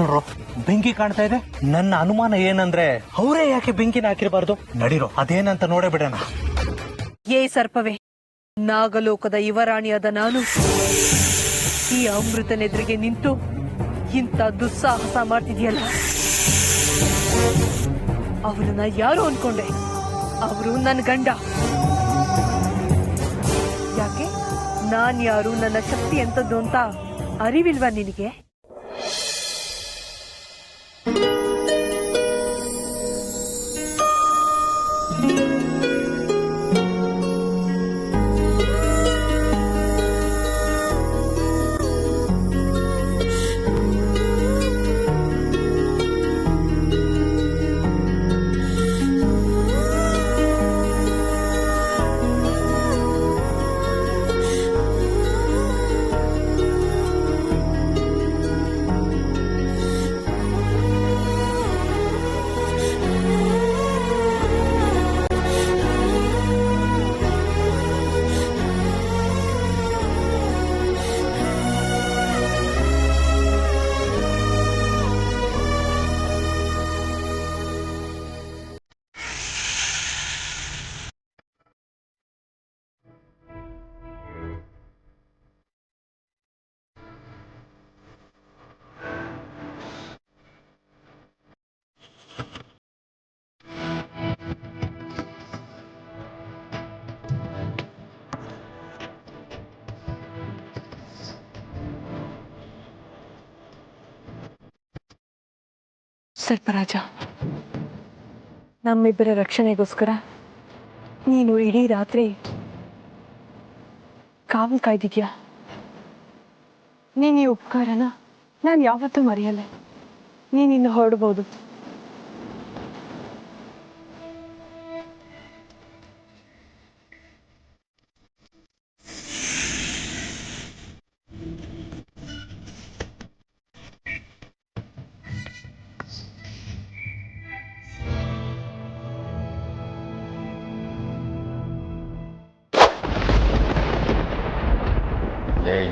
ನೋಡ್ರು ಬೆಂಕಿ ಕಾಣ್ತಾ ಇದೆ. ನನ್ನ ಅನುಮಾನ ಏನಂದ್ರೆ ಅವರೇ ಯಾಕೆ ಬೆಂಕಿನ ಹಾಕಿರಬಾರ್ದು. ನಡೀರೋ ಅದೇನಂತ ನೋಡೇ ಬಿಡೋಣ. ಏ ಸರ್ಪವೇ, ನಾಗಲೋಕದ ಯುವರಾಣಿಯಾದ ನಾನು ಈ ಅಮೃತನೆದುರಿಗೆ ನಿಂತು ಇಂಥ ದುಸ್ಸಾಹಸ ಮಾಡ್ತಿದ್ಯಲ್ಲ, ಅವರನ್ನ ಯಾರು ಅನ್ಕೊಂಡೆ? ಅವರು ನನ್ನ ಗಂಡ. ಯಾಕೆ ನಾನ್ ಯಾರು, ನನ್ನ ಶಕ್ತಿ ಎಂತದ್ದು ಅಂತ ಅರಿವಿಲ್ವಾ ನಿನಗೆ? ಸರ್ಪರಾಜ, ನಮ್ಮಿಬ್ಬರ ರಕ್ಷಣೆಗೋಸ್ಕರ ನೀನು ಇಡೀ ರಾತ್ರಿ ಕಾವಲು ಕಾಯ್ದಿದ್ಯಾ. ನೀನು ಈ ಉಪಕಾರನ ನಾನು ಯಾವತ್ತೂ ಮರೆಯಲ್ಲ. ನೀನಿನ್ನು ಹೊರಡಬಹುದು.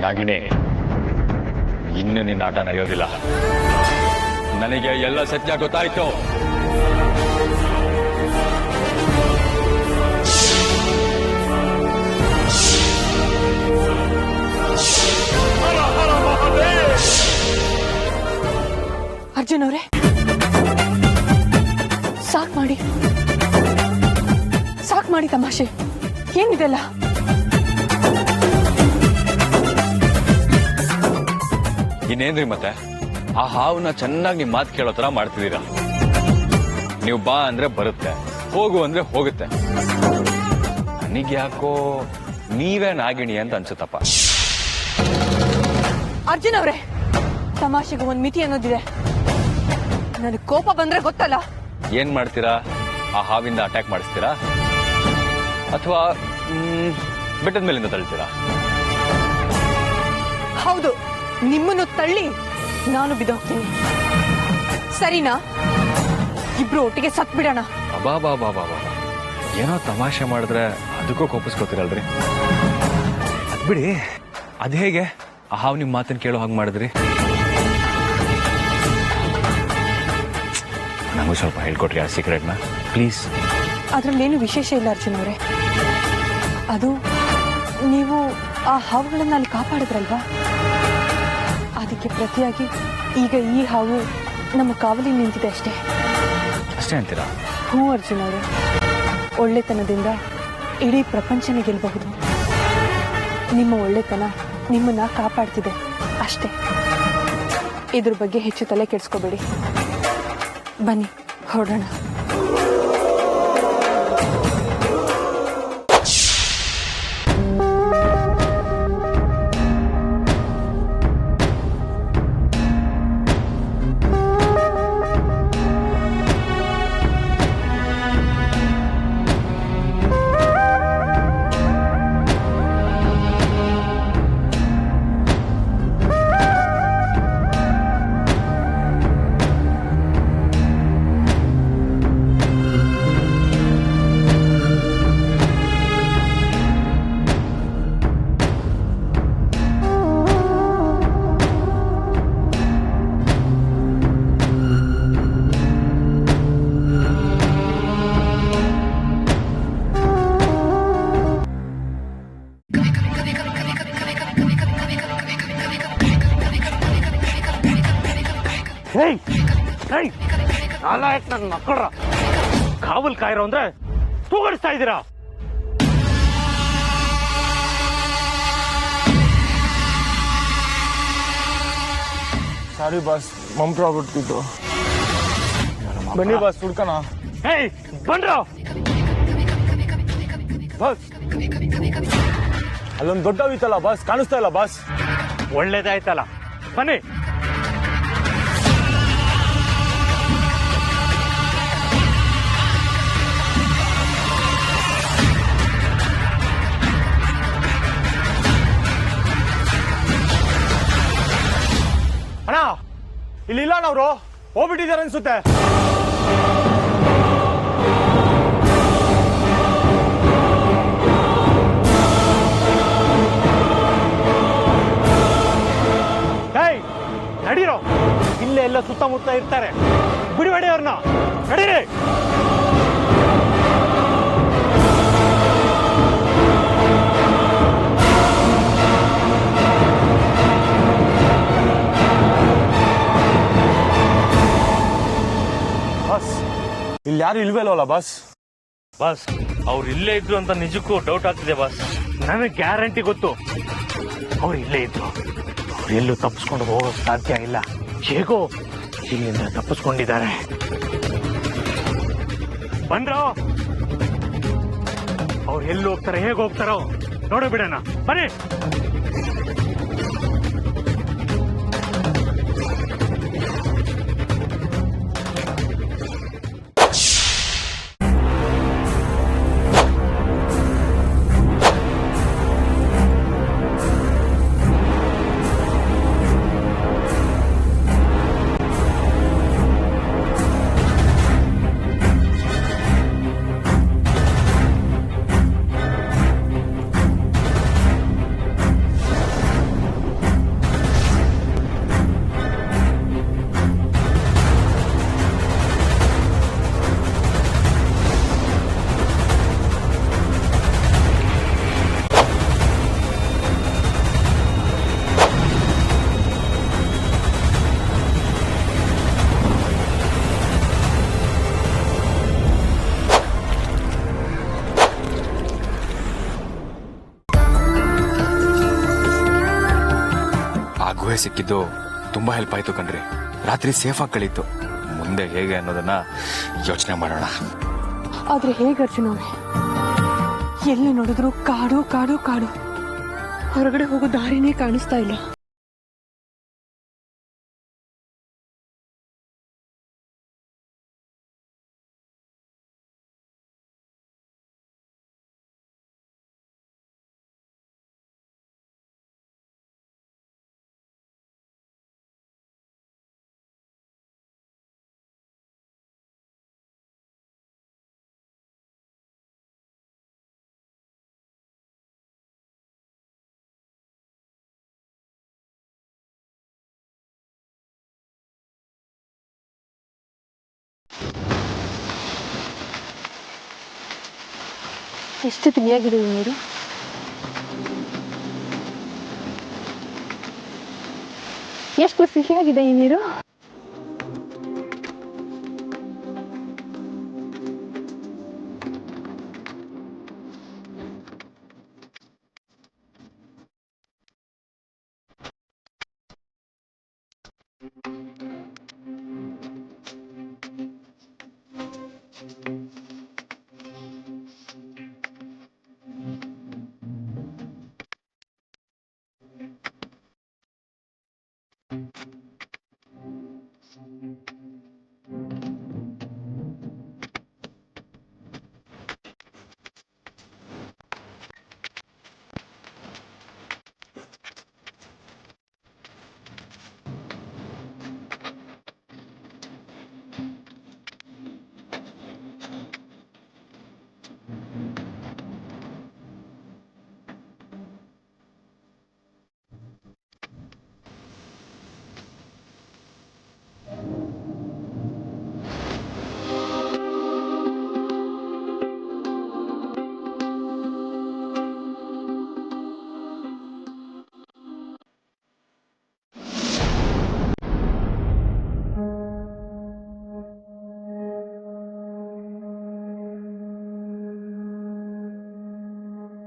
ನಾಗಿಣಿ, ಇನ್ನು ನಿನ್ನ ಆಟ ನಡೆಯೋದಿಲ್ಲ. ನನಗೆ ಎಲ್ಲ ಸತ್ಯ ಗೊತ್ತಾಯ್ತು. ಅರ್ಜುನ್ ಅವರೇ, ಸಾಕ್ ಮಾಡಿ ತಮಾಷೆ. ಏನಿದೆಲ್ಲ? ಇನ್ನೇನ್ರಿ ಮತ್ತೆ? ಆ ಹಾವನ್ನ ಚೆನ್ನಾಗಿ ನಿಮ್ ಮಾತು ಕೇಳೋ ತರ ಮಾಡ್ತಿದ್ದೀರಾ. ನೀವು ಬಾ ಅಂದ್ರೆ ಬರುತ್ತೆ, ಹೋಗು ಅಂದ್ರೆ ಹೋಗುತ್ತೆ. ನನಗೆ ಯಾಕೋ ನೀವೇ ನಾಗಿಣಿ ಅಂತ ಅನ್ಸುತ್ತಪ್ಪ. ಅರ್ಜುನ್ ಅವರೇ, ತಮಾಷೆಗೆ ಒಂದ್ ಮಿತಿ ಅನ್ನೋದಿದೆ. ನನಗೆ ಕೋಪ ಬಂದ್ರೆ ಗೊತ್ತಲ್ಲ. ಏನ್ ಮಾಡ್ತೀರಾ? ಆ ಹಾವಿಂದ ಅಟ್ಯಾಕ್ ಮಾಡಿಸ್ತೀರಾ ಅಥವಾ ಬೆಟ್ಟದ ಮೇಲಿಂದ ತಳ್ತೀರಾ? ಹೌದು, ನಿಮ್ಮನ್ನು ತಳ್ಳಿ ನಾನು ಬಿದ್ದೋಗ್ತೀನಿ. ಸರಿನಾ? ಇಬ್ರು ಒಟ್ಟಿಗೆ ಸತ್ ಬಿಡೋಣ. ಅಬಾ ಏನೋ ತಮಾಷೆ ಮಾಡಿದ್ರೆ ಅದಕ್ಕೂ ಕೋಪಿಸ್ಕೋತೀರಲ್ರಿ. ಅದ್ ಬಿಡಿ, ಅದ್ ಹೇಗೆ ಆ ಹಾವು ನಿಮ್ ಮಾತನ್ನ ಕೇಳೋ ಹಾಗೆ ಮಾಡಿದ್ರಿ? ನಮಗೂ ಸ್ವಲ್ಪ ಹೇಳ್ಕೊಟ್ರಿ ಆ ಸೀಕ್ರೆಟ್ನ ಪ್ಲೀಸ್. ಅದ್ರಲ್ಲೇನು ವಿಶೇಷ ಇಲ್ಲ ಅರ್ಜುನ್ ಅವರೇ. ಅದು ನೀವು ಆ ಹಾವುಗಳನ್ನ ಅಲ್ಲಿ ಕಾಪಾಡಿದ್ರಲ್ವಾ, ಅದಕ್ಕೆ ಪ್ರತಿಯಾಗಿ ಈಗ ಈ ಹಾವು ನಮ್ಮ ಕಾವಲಿಗೆ ನಿಂತಿದೆ ಅಷ್ಟೇ ಅಂತೀರಾ? ಹ್ಞೂ ಅರ್ಜುನ್ ಅವರೇ, ಒಳ್ಳೆತನದಿಂದ ಇಡೀ ಪ್ರಪಂಚನೇ ಗೆಲ್ಲಬಹುದು. ನಿಮ್ಮ ಒಳ್ಳೆತನ ನಿಮ್ಮನ್ನ ಕಾಪಾಡ್ತಿದೆ ಅಷ್ಟೇ. ಇದ್ರ ಬಗ್ಗೆ ಹೆಚ್ಚು ತಲೆ ಕೆಡಿಸ್ಕೋಬೇಡಿ. ಬನ್ನಿ ಹೊರಡೋಣ. ಏಯ್ ಏಯ್ ನಾಲಾಯಕ್ ನನ್ನ ಮಕ್ಕಳ್ರ ಕಾವಲ್ ಕಾಯಿರೋ ಅಂದ್ರೆ ತೂಗಡಿಸ್ತಾ ಇದ್ದೀರಾ? ಸಾರಿ ಬಾಸ್ ಮಂಪ್ರ ಆಗ್ಬಿಡ್ತಿದ್ದು. ಬನ್ನಿ ಬಾಸ್ ಹುಡ್ಕಣ. ಏಯ್ ಬಂದ್ರು ಬಾಸ್ ಅಲ್ಲೊಂದು ದೊಡ್ಡ ಐತಲ್ಲ ಬಾಸ್, ಕಾಣಿಸ್ತಾ ಇಲ್ಲ ಬಾಸ್. ಒಳ್ಳೇದಾಯ್ತಲ್ಲ, ಬನ್ನಿ. ಅಣ್ಣ ಇಲ್ಲಿಲ್ಲ ನಾವ್ರು ಹೋಗ್ಬಿಟ್ಟಿದ್ದಾರೆ ಅನ್ಸುತ್ತೆ. ಏಯ್ ನಡೀರೋ, ಇಲ್ಲೇ ಎಲ್ಲ ಸುತ್ತಮುತ್ತ ಇರ್ತಾರೆ, ಬಿಡಿಬೇಡಿ ಅವ್ರನ್ನ, ನಡೀರಿ. ಬಾಸ್ ಇಲ್ಲಿ ಯಾರು ಇಲ್ವೇ ಇಲ್ವಲ್ಲ ಬಾಸ್? ಬಾಸ್ ಅವ್ರು ಇಲ್ಲೇ ಇದ್ರು ಅಂತ ನಿಜಕ್ಕೂ ಡೌಟ್ ಆಗ್ತಿದೆ ಬಾಸ್. ನನಗೆ ಗ್ಯಾರಂಟಿ ಗೊತ್ತು ಅವ್ರು ಇಲ್ಲೇ ಇದ್ರು. ಅವ್ರು ಎಲ್ಲೂ ತಪ್ಪಿಸ್ಕೊಂಡು ಹೋಗೋಕ್ ಸಾಧ್ಯ ಇಲ್ಲ. ಹೇಗೋ ಇಲ್ಲಿಂದ ತಪ್ಪಿಸ್ಕೊಂಡಿದ್ದಾರೆ. ಬಂದ್ರೋ, ಅವ್ರು ಎಲ್ಲಿ ಹೋಗ್ತಾರೆ, ಹೇಗೆ ಹೋಗ್ತಾರೋ ನೋಡೋ ಬಿಡೋಣ, ಬನ್ನಿ. ಗುಹೆ ಸಿಕ್ಕಿದ್ದು ತುಂಬಾ ಹೆಲ್ಪ್ ಆಯ್ತು ಕಣ್ರಿ. ರಾತ್ರಿ ಸೇಫ್ ಆಗಿ ಕಳೀತು. ಮುಂದೆ ಹೇಗೆ ಅನ್ನೋದನ್ನ ಯೋಚನೆ ಮಾಡೋಣ. ಆದ್ರೆ ಹೇಗೆ ಅರ್ಜುನ, ಎಲ್ಲಿ ನೋಡಿದ್ರು ಕಾಡು ಕಾಡು ಕಾಡು, ಹೊರಗಡೆ ಹೋಗೋ ದಾರಿನೇ ಕಾಣಿಸ್ತಾ ಇಲ್ಲ. ಎಷ್ಟು ತಿಳಿಯಾಗಿದೆ ಈ ನೀರು. ಎಷ್ಟು ಸಿಹಿಯಾಗಿದೆ ಈ ನೀರು.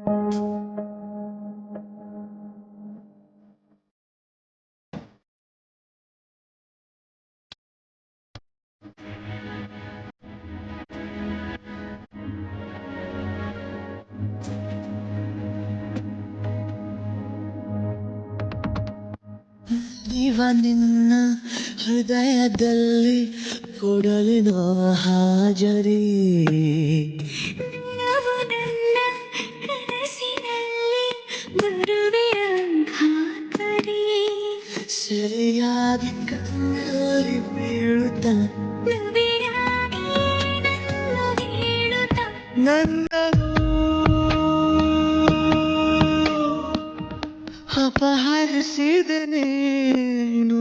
ಇವ ನಿನ್ನ ಹೃದಯದಲ್ಲಿ ಕೊಡಲಿನ ಹಾಜರಿ ನನ್ನ ಕನಸಿನಲ್ಲಿ ಬರುವೆಯ ಖಾತರಿ ಸರಿಯಾಗಿ ಕಣ್ಣಲ್ಲಿ ಬೀಳುತ್ತ ನವಿರಾಗಿ ನನ್ನ ಹೇಳುತ್ತ ನನ್ನ ಅಪಹರಿಸಿದೆ ನೀನು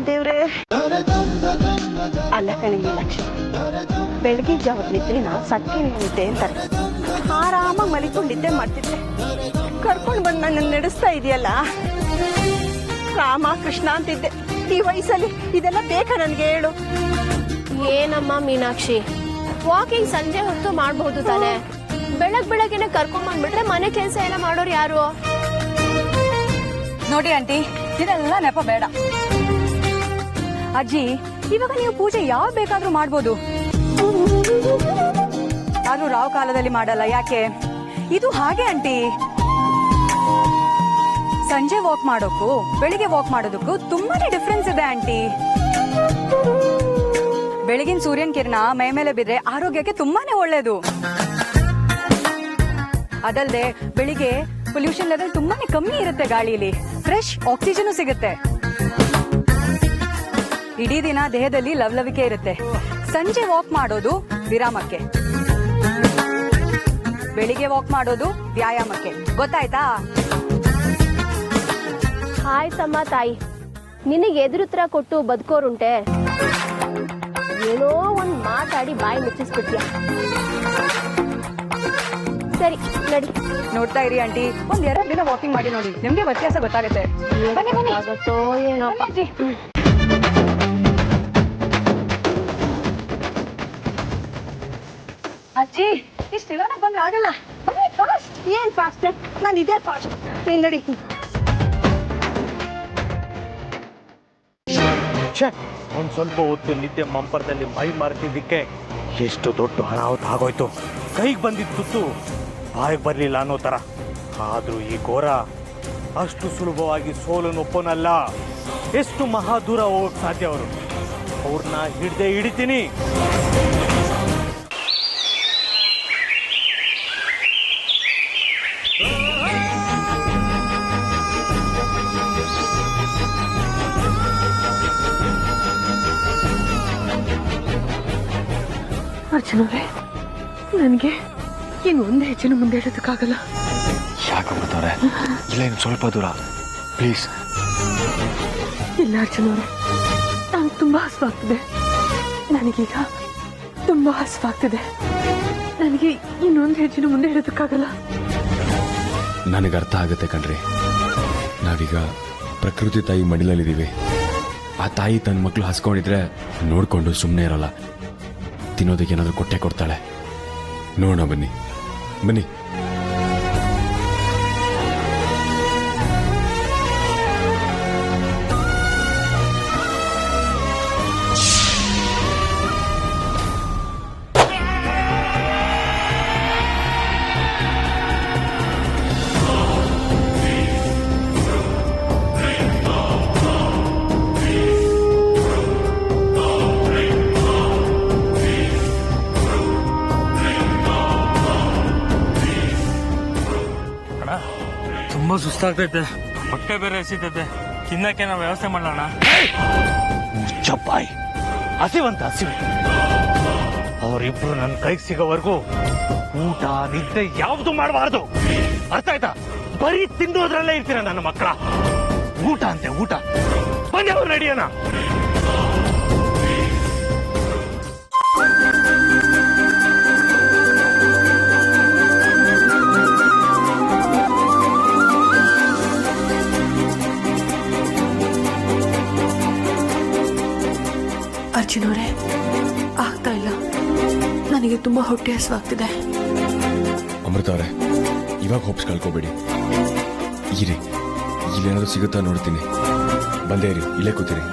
ದೇವ್ರೆ ಅಲ್ಲ ಕಣಿಗೆ ಲಕ್ಷ್ಮಿ ಬೆಳಗಿನ ಜಾವದ ನಿದ್ರೆನ ಸತ್ಯ ನಿದ್ದೆ ಅಂತಾರೆ ಆರಾಮಾಗಿ ಮಲಿಕೊಂಡಿದ್ದೆ ಮಾಡ್ತಿದ್ದೆ ಕರ್ಕೊಂಡು ಬಂದು ನನ್ನ ನಡೆಸ್ತಾ ಇದೆಯಲ್ಲ ರಾಮ ಕೃಷ್ಣ ಅಂತಿದ್ದೆ ಈ ವಯಸ್ಸಲ್ಲಿ ಇದೆಲ್ಲ ಬೇಕಾ ನನಗೆ ಹೇಳು. ಏನಮ್ಮ ಮೀನಾಕ್ಷಿ, ವಾಕಿಂಗ್ ಸಂಜೆ ಹೊತ್ತು ಮಾಡಬಹುದು ತಾನೆ? ಬೆಳಗ್ಗೆನೆ ಕರ್ಕೊಂಡ್ ಬಂದ್ಬಿಟ್ರೆ ಮನೆ ಕೆಲಸ ಎಲ್ಲ ಮಾಡೋರು ಯಾರು? ನೋಡಿ ಆಂಟಿ, ಇದೆಲ್ಲ ನೆಪ ಬೇಡ. ಅಜ್ಜಿ, ಇವಾಗ ನೀವು ಪೂಜೆ ಯಾವ ಬೇಕಾದ್ರೂ ಮಾಡ್ಬೋದು, ಆದ್ರೂ ರಾವ್ ಕಾಲದಲ್ಲಿ ಮಾಡಲ್ಲ. ಯಾಕೆ? ಇದು ಹಾಗೆ ಆಂಟಿ. ಸಂಜೆ ವಾಕ್ ಮಾಡೋಕ್ಕೂ ಬೆಳಿಗ್ಗೆ ವಾಕ್ ಮಾಡೋದಕ್ಕೂ ತುಂಬಾನೇ ಡಿಫ್ರೆನ್ಸ್ ಇದೆ ಆಂಟಿ. ಬೆಳಗಿನ ಸೂರ್ಯನ ಕಿರಣ ಮೈ ಮೇಲೆ ಬಿದ್ರೆ ಆರೋಗ್ಯಕ್ಕೆ ತುಂಬಾನೇ ಒಳ್ಳೇದು. ಅದಲ್ಲದೆ ಬೆಳಿಗ್ಗೆ ಪೊಲ್ಯೂಷನ್ ಲೆವೆಲ್ ತುಂಬಾನೇ ಕಮ್ಮಿ ಇರುತ್ತೆ, ಗಾಳಿಲಿ ಫ್ರೆಶ್ ಆಕ್ಸಿಜನ್ ಸಿಗುತ್ತೆ. ಇಡೀ ದಿನ ದೇಹದಲ್ಲಿ ಲವಲವಿಕೆ ಇರುತ್ತೆ. ಸಂಜೆ ವಾಕ್ ಮಾಡೋದು ವಿರಾಮಕ್ಕೆ, ಬೆಳಿಗ್ಗೆ ವಾಕ್ ಮಾಡೋದು ವ್ಯಾಯಾಮಕ್ಕೆ. ಗೊತ್ತಾಯ್ತಾ? ಆಯ್ತಮ್ಮ ತಾಯಿ, ನಿನಗೆ ಎದುರುತ್ರ ಕೊಟ್ಟು ಬದುಕೋರುಂಟೆ, ಏನೋ ಒಂದ್ ಮಾತಾಡಿ ಬಾಯಿ ಮುಚ್ಚಿಸ್ಬಿಡ್ತೀಯ. ಸರಿ ನಡಿ. ನೋಡ್ತಾ ಇರಿ ಆಂಟಿ, ಒಂದ್ 2 ದಿನ ವಾಕಿಂಗ್ ಮಾಡಿ ನೋಡಿ, ನಿಮ್ಗೆ ವ್ಯತ್ಯಾಸ ಗೊತ್ತಾಗುತ್ತೆ. ಆಗುತ್ತೋ ಏನೋಪ್ಪ. ಅಜ್ಜಿ, ಇಷ್ಟು ನಿಧಾನಕ್ಕೆ ಬಂದ್ರೆ ಆಗಲ್ಲ. ಏನ್ ಫಾಸ್ಟ್? ನಾನು ಇದೇ ಫಾಸ್ಟ್. ನೀನ್ ನಡಿ. ಒಂದ್ ಸ್ವಲ್ಪ ಹೊತ್ತು ನಿದ್ದೆ ಮಂಪರದಲ್ಲಿ ಮೈ ಮಾರ್ತಿದ್ದಕ್ಕೆ ಎಷ್ಟು ದೊಡ್ಡ ಅನಾಹುತ ಆಗೋಯ್ತು. ಕೈಗೆ ಬಂದಿದ್ದ ತುತ್ತು ಬಾಯಿಗೆ ಬರ್ಲಿಲ್ಲ ಅನ್ನೋ ತರ. ಆದ್ರೂ ಈ ಘೋರ ಅಷ್ಟು ಸುಲಭವಾಗಿ ಸೋಲನ್ನು ಒಪ್ಪೋನಲ್ಲ. ಎಷ್ಟು ಮಹಾ ದೂರ ಹೋಗಕ್ ಸಾಧ್ಯ ಅವರು. ಅವ್ರನ್ನ ಹಿಡ್ದೆ ಹಿಡಿತೀನಿ. ಅರ್ಚನವ್ರೆ, ನನಗೆ ಇನ್ನು ಒಂದೇ ಹೆಜ್ಜೆನೂ ಮುಂದೆ ಇಡೋದಕ್ಕಾಗಲ್ಲ. ಯಾಕಂಬತ್ತವ್ರೆ, ಇಲ್ಲ ಇನ್ನು ಸ್ವಲ್ಪ ದೂರ ಪ್ಲೀಸ್. ಇಲ್ಲ ಅರ್ಚನವ್ರೆ, ನಾನು ತುಂಬಾ ಹಸುವಾಗ್ತಿದೆ. ನನಗೀಗ ತುಂಬಾ ಹಸುವಾಗ್ತಿದೆ. ನನಗೆ ಇನ್ನೊಂದು ಹೆಜ್ಜೆನೂ ಮುಂದೆ ಇಡೋದಕ್ಕಾಗಲ್ಲ. ನನಗೆ ಅರ್ಥ ಆಗುತ್ತೆ ಕಣ್ರಿ. ನಾವೀಗ ಪ್ರಕೃತಿ ತಾಯಿ ಮಡಿಲಲ್ಲಿದ್ದೀವಿ. ಆ ತಾಯಿ ತನ್ನ ಮಕ್ಕಳು ಹಸ್ಕೊಂಡಿದ್ರೆ ನೋಡ್ಕೊಂಡು ಸುಮ್ಮನೆ ಇರಲ್ಲ. ತಿನ್ನೋದಕ್ಕೆ ಏನಾದರೂ ಕೊಟ್ಟೆ ಕೊಡ್ತಾಳೆ. ನೋಡೋಣ, ಬನ್ನಿ ಬನ್ನಿ. ತುಂಬಾ ಸುಸ್ತಾಗ್ತೈತೆ, ಹೊಟ್ಟೆ ಬೇರೆ ಹಸಿತೈತೆ. ತಿನ್ನಕ್ಕೆ ನಾವು ವ್ಯವಸ್ಥೆ ಮಾಡೋಣ. ಮುಚ್ಚಪ್ಪಾಯಿ, ಹಸಿವಂತ ಹಸಿವೆ. ಅವರಿಬ್ರು ನನ್ನ ಕೈಗೆ ಸಿಗೋವರೆಗೂ ಊಟ ನಿದ್ದೆ ಯಾವುದು ಮಾಡಬಾರ್ದು. ಅರ್ಥ ಆಯ್ತಾ? ಬರೀ ತಿನ್ನೋದ್ರಲ್ಲೇ ಇರ್ತೀರ ನನ್ನ ಮಕ್ಕಳ. ಊಟ ಅಂತೆ ಊಟ. ಬನ್ನಿ ಅವ್ರು ನಡಿಯೋಣ. ಅರ್ಜುನ್ ಅವರೇ, ಆಗ್ತಾ ಇಲ್ಲ. ನನಗೆ ತುಂಬಾ ಹೊಟ್ಟೆ ಹಸಿವಾಗ್ತಿದೆ. ಅಮೃತ ಅವರೇ, ಇವಾಗ ಹೋಪ್ಸ್ ಕಳ್ಕೋಬೇಡಿ. ಇರಿ, ಇಲ್ಲೇನಾದ್ರು ಸಿಗುತ್ತಾ ನೋಡ್ತೀನಿ. ಬಂದೇ ಇರಿ, ಇಲ್ಲೇ ಕೂತಿರಿ.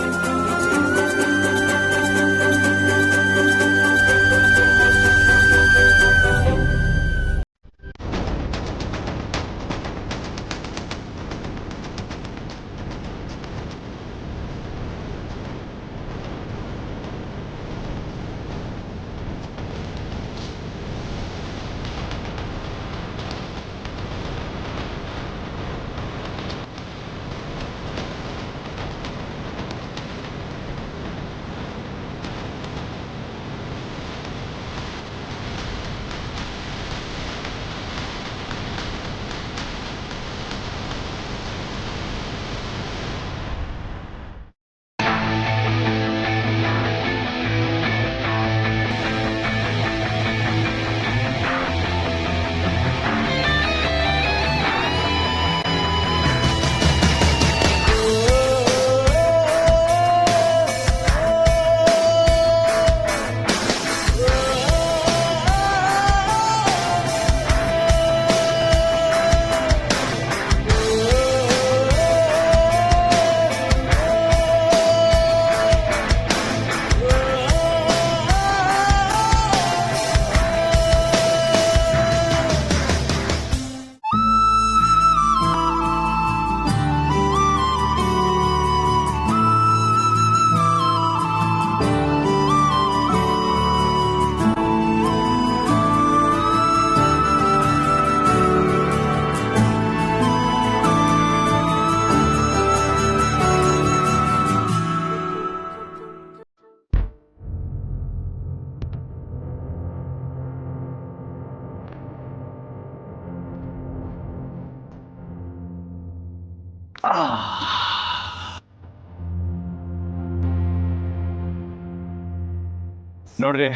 ನೋಡ್ರಿ,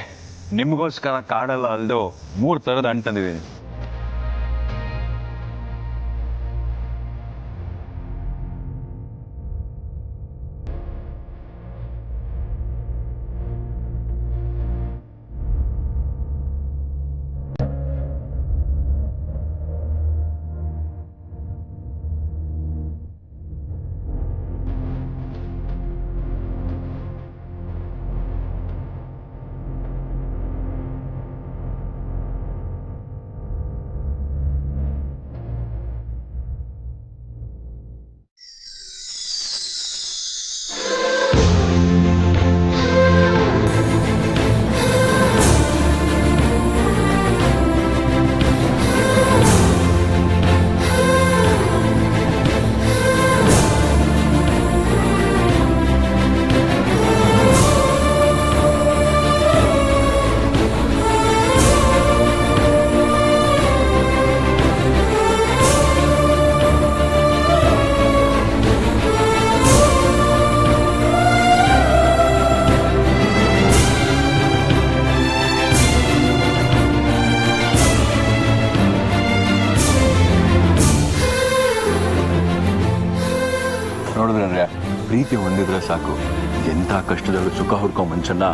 ನಿಮಗೋಸ್ಕರ ಕಾಡಲ್ಲ ಅಲ್ದು 3 ಥರದ ಹಣ್ಣು ತಂದಿದ್ದೀನಿ. ನೋಡಿದ್ರೆ ಪ್ರೀತಿ ಹೊಂದಿದ್ರೆ ಸಾಕು, ಎಂಥ ಕಷ್ಟದಲ್ಲೂ ಸುಖ ಹುಡ್ಕೋ ಮನುಷ್ಯನ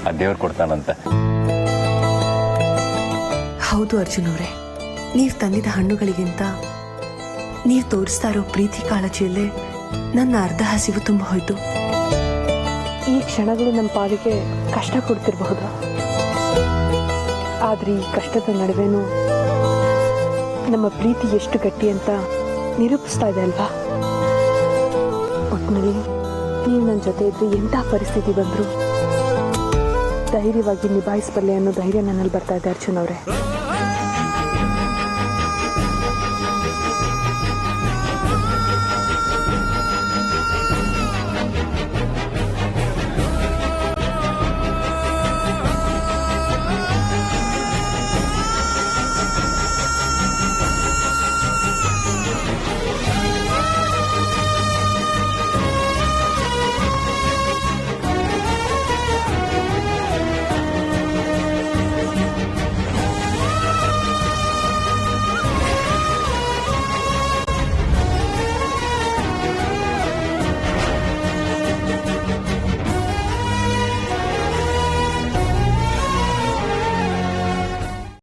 ಆ ದೇವ್ರು ಕೊಡ್ತಾನಂತೆ. ಹೌದು ಅರ್ಜುನ್ ಅವರೇ, ನೀವು ತಂದಿದ ಹಣ್ಣುಗಳಿಗಿಂತ ನೀವು ತೋರಿಸ್ತಾ ಇರೋ ಪ್ರೀತಿ ಕಾಳಜಿಯಲ್ಲೇ ನನ್ನ ಅರ್ಧ ಹಸಿವು ತುಂಬ ಹೋಯ್ತು. ಈ ಕ್ಷಣಗಳು ನಮ್ಮ ಪಾಲಿಗೆ ಕಷ್ಟ ಕೊಡ್ತಿರಬಹುದು, ಆದ್ರೆ ಈ ಕಷ್ಟದ ನಡುವೆನೂ ನಮ್ಮ ಪ್ರೀತಿ ಎಷ್ಟು ಗಟ್ಟಿ ಅಂತ ನಿರೂಪಿಸ್ತಾ ಇದೆ ಅಲ್ವಾ? ಒಟ್ಟಿನಲ್ಲಿ ನೀವು ನನ್ನ ಜೊತೆ ಇದ್ರೆ ಎಂಥ ಪರಿಸ್ಥಿತಿ ಬಂದರೂ ಧೈರ್ಯವಾಗಿ ನಿಭಾಯಿಸಬಲ್ಲೆ ಅನ್ನೋ ಧೈರ್ಯ ನನ್ನಲ್ಲಿ ಬರ್ತಾ ಇದೆ ಅರ್ಜುನ್ ಅವರೇ.